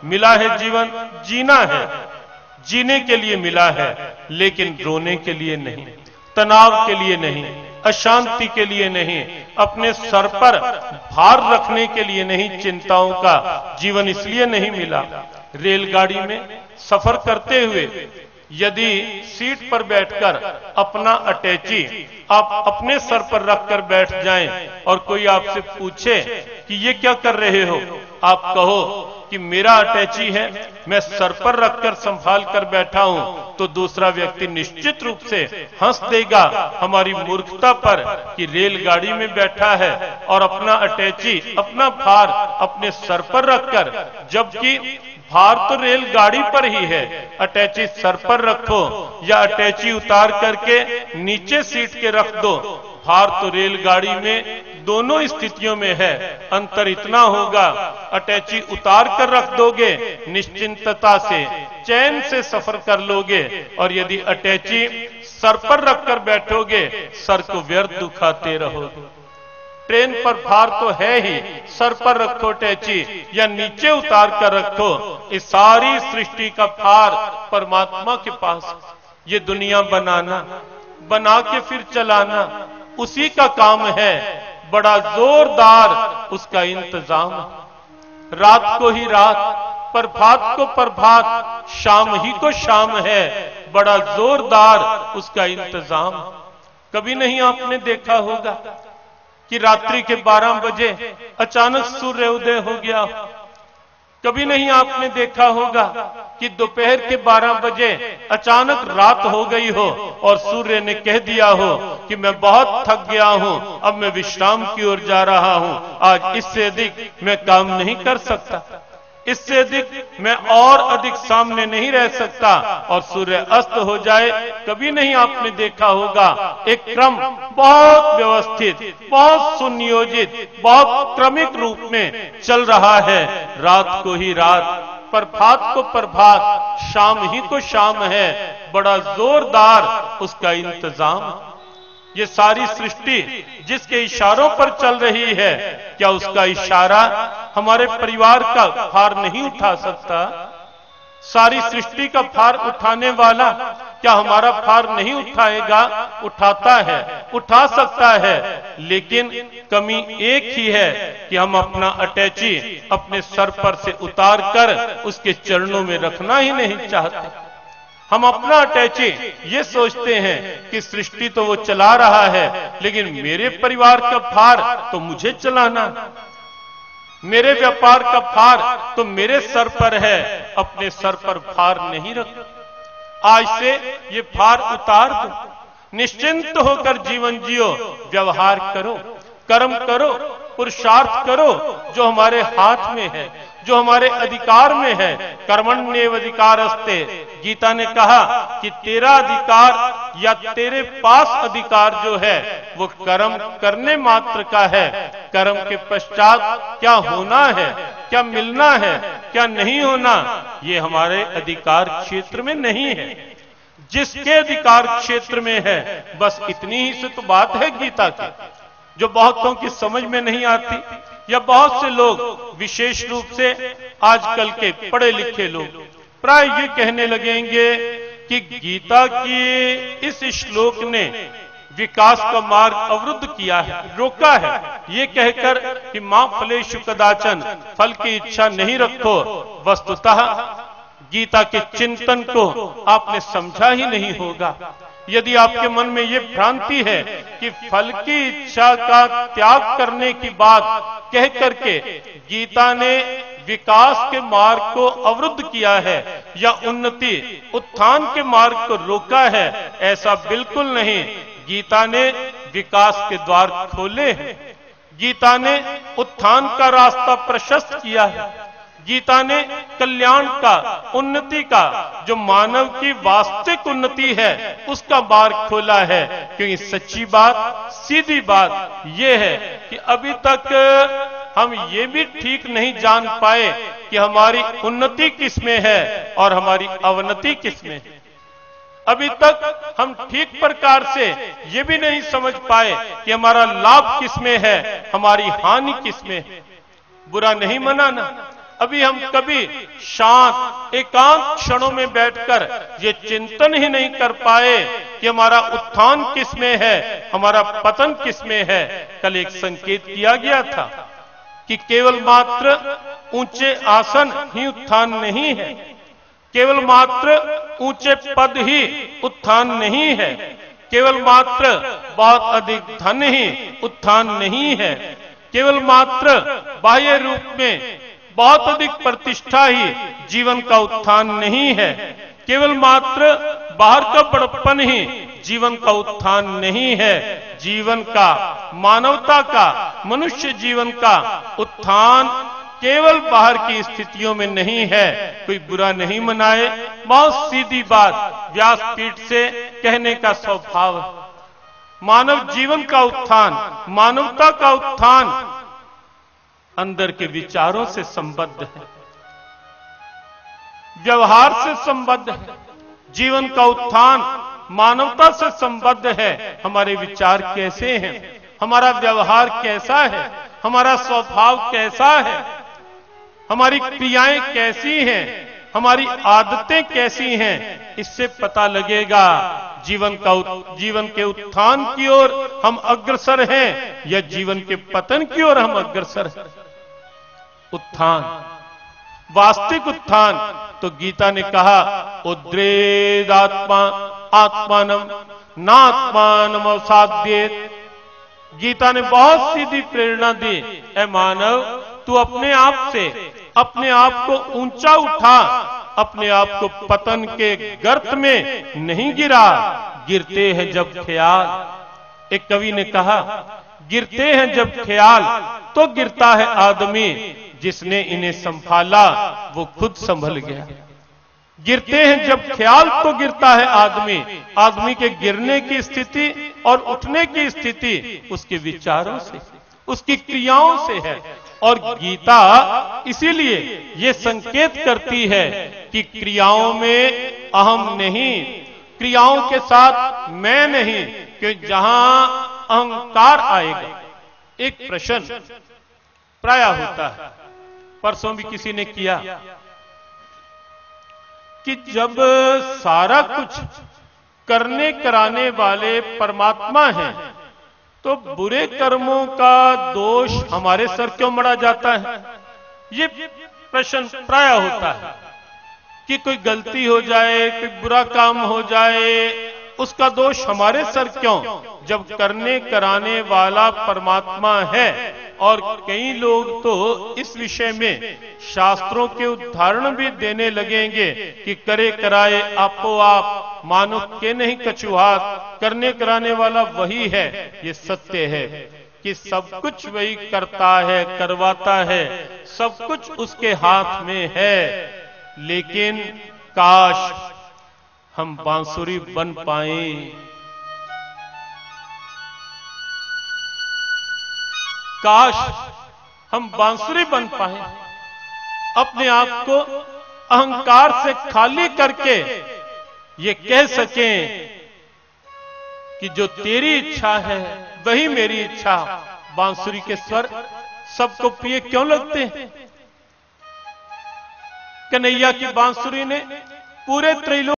मिला है जीवन, जीना है, जीने के लिए मिला है, लेकिन रोने के लिए नहीं, तनाव के लिए नहीं, अशांति के लिए नहीं, अपने सर पर भार रखने के लिए नहीं, चिंताओं का जीवन इसलिए नहीं मिला। रेलगाड़ी में सफर करते हुए यदि सीट पर बैठकर अपना अटैची आप अपने सर पर रखकर बैठ जाएं और कोई आपसे पूछे कि ये क्या कर रहे हो, आप कहो कि मेरा अटैची है, मैं सर पर रखकर संभाल कर बैठा हूं, तो दूसरा व्यक्ति निश्चित रूप से हंस देगा हमारी मूर्खता पर कि रेलगाड़ी में बैठा है और अपना अटैची, अपना भार अपने सर पर रखकर, जबकि भार तो रेलगाड़ी पर ही है, अटैची सर पर रखो या अटैची उतार करके नीचे सीट के रख दो, भार तो रेलगाड़ी में दोनों स्थितियों में है। अंतर इतना होगा, अटैची उतार कर रख दोगे, निश्चिंतता से चैन से सफर कर लोगे, और यदि अटैची सर पर रखकर बैठोगे, सर को व्यर्थ दुखाते रहोगे। ट्रेन पर भार तो है ही, सर पर रखो अटैची या नीचे उतार कर रखो, इस सारी सृष्टि का भार परमात्मा के पास। ये दुनिया बनाना, बना के फिर चलाना उसी का काम है, बड़ा जोरदार उसका इंतजाम। रात को ही रात, प्रभात को प्रभात, शाम ही को शाम है, बड़ा जोरदार उसका इंतजाम। कभी नहीं आपने देखा होगा कि रात्रि के 12 बजे अचानक सूर्य उदय हो गया। कभी नहीं आपने देखा होगा कि दोपहर के 12 बजे अचानक रात हो गई हो और सूर्य ने कह दिया हो कि मैं बहुत थक गया हूं, अब मैं विश्राम की ओर जा रहा हूं, आज इससे अधिक मैं काम नहीं कर सकता, इससे अधिक मैं और अधिक सामने नहीं रह सकता, और सूर्य अस्त हो जाए। कभी नहीं आपने देखा होगा एक क्रम बहुत व्यवस्थित, बहुत सुनियोजित, बहुत क्रमिक रूप में चल रहा है। रात को ही रात, प्रभात को प्रभात, शाम ही को शाम है, बड़ा जोरदार उसका इंतजाम। ये सारी सृष्टि जिसके इशारों पर चल रही है, क्या उसका इशारा हमारे परिवार का भार नहीं उठा सकता? सारी सृष्टि का भार उठाने वाला क्या हमारा भार नहीं उठाएगा? उठाता है, उठा सकता है, लेकिन कमी एक ही है कि हम अपना अटैची अपने सर पर से उतार कर उसके चरणों में रखना ही नहीं चाहते। हम अपना अटैची ये सोचते हैं कि सृष्टि तो वो चला रहा है, लेकिन मेरे परिवार का भार तो मुझे चलाना, मेरे व्यापार का भार तो मेरे सर पर है, अपने सर पर भार नहीं रख। आज से ये भार उतार दो, निश्चिंत होकर जीवन जियो, व्यवहार करो, कर्म करो, पुरुषार्थ करो जो हमारे हाथ में है, जो हमारे अधिकार में है। कर्मण्येव अधिकारस्ते, गीता ने कहा कि तेरा अधिकार या तेरे पास अधिकार जो है वो कर्म करने मात्र का है। कर्म के पश्चात क्या होना है, क्या मिलना है, क्या नहीं होना, ये हमारे अधिकार क्षेत्र में नहीं है। जिसके अधिकार क्षेत्र में है, बस इतनी ही से तो बात है गीता की, जो बहुतों की समझ में नहीं आती, या बहुत से लोग, विशेष रूप से आजकल के पढ़े लिखे लोग प्राय ये कहने लगेंगे कि गीता की इस श्लोक ने विकास का मार्ग अवरुद्ध किया है, रोका है, ये कहकर कि मां फलेषु कदाचन, फल की इच्छा नहीं रखो। वस्तुतः गीता के चिंतन को आपने समझा ही नहीं होगा। यदि आपके मन में ये भ्रांति है कि फल की इच्छा का त्याग करने की बात कह करके गीता ने विकास के मार्ग को अवरुद्ध किया है या उन्नति, उत्थान के मार्ग को रोका है, ऐसा बिल्कुल नहीं। गीता ने विकास के द्वार खोले हैं, गीता ने उत्थान का रास्ता प्रशस्त किया है, गीता ने कल्याण का, उन्नति का, जो मानव की वास्तविक उन्नति है उसका मार्ग खोला है। क्योंकि सच्ची बात, सीधी बात यह है कि अभी तक हम ये भी ठीक नहीं जान पाए कि हमारी उन्नति किसमें है और हमारी अवनति किसमें है। अभी तक हम ठीक प्रकार से ये भी नहीं समझ पाए कि हमारा लाभ किसमें है, हमारी हानि किसमें है। बुरा नहीं मनाना, अभी हम कभी शांत एकांत क्षणों में बैठकर ये चिंतन ही नहीं कर पाए कि हमारा उत्थान किसमें है, हमारा पतन किसमें है। कल एक संकेत किया गया था कि केवल मात्र ऊंचे आसन ही उत्थान नहीं है, केवल मात्र ऊंचे पद ही उत्थान नहीं है, केवल मात्र बहुत अधिक धन ही उत्थान नहीं है, केवल मात्र बाह्य रूप में बहुत अधिक प्रतिष्ठा ही जीवन का उत्थान नहीं है, केवल मात्र बाहर का बड़प्पन ही जीवन का उत्थान नहीं है। जीवन का, मानवता का, मनुष्य जीवन का उत्थान केवल बाहर की स्थितियों में नहीं है। कोई बुरा नहीं मनाए, बहुत सीधी बात व्यासपीठ से कहने का स्वभाव है। मानव जीवन का उत्थान, मानवता का उत्थान अंदर के विचारों से संबद्ध है, व्यवहार से संबद्ध है। जीवन का उत्थान मानवता से संबद्ध है। हमारे विचार कैसे हैं, हमारा व्यवहार कैसा है, हमारा स्वभाव कैसा है, हमारी क्रियाएं कैसी हैं, हमारी आदतें कैसी हैं, इससे पता लगेगा जीवन के उत्थान की ओर हम अग्रसर हैं या जीवन के पतन की ओर हम अग्रसर हैं। उत्थान, वास्तविक उत्थान तो गीता ने कहा उद्रेदात्मा आत्मानम नात्मानम अवसाद्येत। गीता ने बहुत सीधी प्रेरणा दी, ऐ मानव तू अपने आप से अपने आप को ऊंचा उठा, अपने आप को पतन के गर्त में नहीं गिरा। गिरते हैं जब ख्याल, एक कवि ने कहा गिरते हैं जब ख्याल तो गिरता है आदमी, जिसने इन्हें संभाला वो खुद संभल गया। गिरते हैं जब ख्याल तो गिरता है आदमी, आदमी के गिरने की स्थिति और उठने की स्थिति उसके विचारों से, उसकी क्रियाओं से है। और गीता इसीलिए ये संकेत करती है कि क्रियाओं में अहम नहीं, क्रियाओं के साथ मैं नहीं, कि जहां अहंकार आएगा। एक प्रश्न प्राय होता है, परसों भी किसी ने किया कि जब सारा कुछ करने कराने वाले परमात्मा हैं तो बुरे कर्मों का दोष हमारे सर क्यों मढ़ा जाता है? ये प्रश्न प्राय होता है कि कोई गलती हो जाए, कोई बुरा काम हो जाए, उसका दोष हमारे सर क्यों, जब करने कराने वाला परमात्मा है। और कई लोग तो इस विषय में शास्त्रों के उदाहरण भी देने लगेंगे कि करे कराए आपो आप, मानो के नहीं कछुहात, करने कराने वाला वही है। ये सत्य है कि सब कुछ वही करता है, करवाता है, सब कुछ उसके हाथ में है। लेकिन काश हम बांसुरी बन पाए, काश हम बांसुरी बन पाए, अपने आप को अहंकार से खाली करके ये कह सकें कि जो तेरी इच्छा है वही मेरी इच्छा। बांसुरी के स्वर सबको प्रिय क्यों लगते हैं? कन्हैया की बांसुरी ने पूरे त्रैलोक